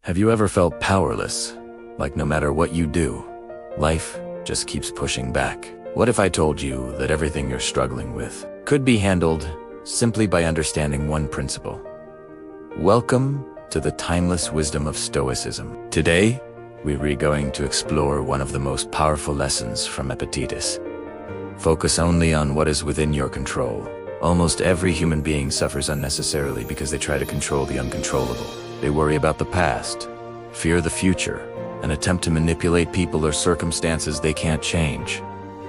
Have you ever felt powerless? Like no matter what you do, life just keeps pushing back? What if I told you that everything you're struggling with could be handled simply by understanding one principle? Welcome to the timeless wisdom of Stoicism. Today, we're going to explore one of the most powerful lessons from Epictetus. Focus only on what is within your control. Almost every human being suffers unnecessarily because they try to control the uncontrollable. They worry about the past, fear the future, and attempt to manipulate people or circumstances they can't change.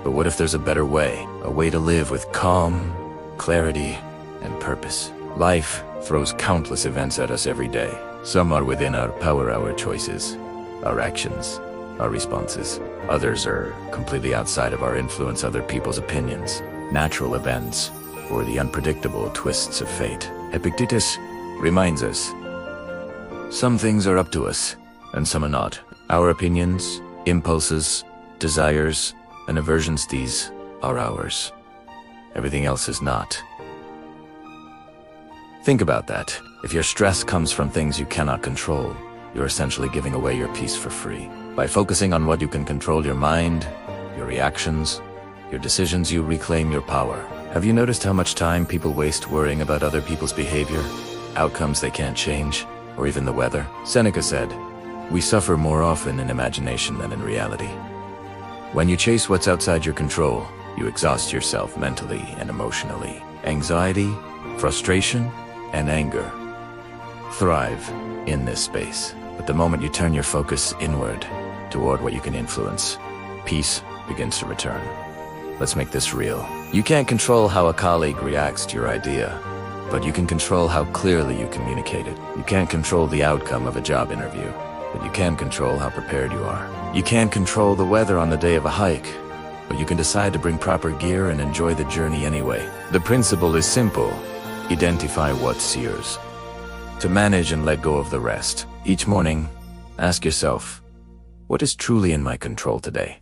But what if there's a better way? A way to live with calm, clarity, and purpose. Life throws countless events at us every day. Some are within our power, our choices, our actions, our responses. Others are completely outside of our influence, other people's opinions, natural events, or the unpredictable twists of fate. Epictetus reminds us, some things are up to us, and some are not. Our opinions, impulses, desires, and aversions, these are ours. Everything else is not. Think about that. If your stress comes from things you cannot control, you're essentially giving away your peace for free. By focusing on what you can control, your mind, your reactions, your decisions, you reclaim your power. Have you noticed how much time people waste worrying about other people's behavior, outcomes they can't change, or even the weather? Seneca said, "We suffer more often in imagination than in reality." When you chase what's outside your control, you exhaust yourself mentally and emotionally. Anxiety, frustration, and anger thrive in this space. But the moment you turn your focus inward, toward what you can influence, peace begins to return. Let's make this real. You can't control how a colleague reacts to your idea, but you can control how clearly you communicate it. You can't control the outcome of a job interview, but you can control how prepared you are. You can't control the weather on the day of a hike, but you can decide to bring proper gear and enjoy the journey anyway. The principle is simple. Identify what's yours, to manage and let go of the rest. Each morning, ask yourself, what is truly in my control today?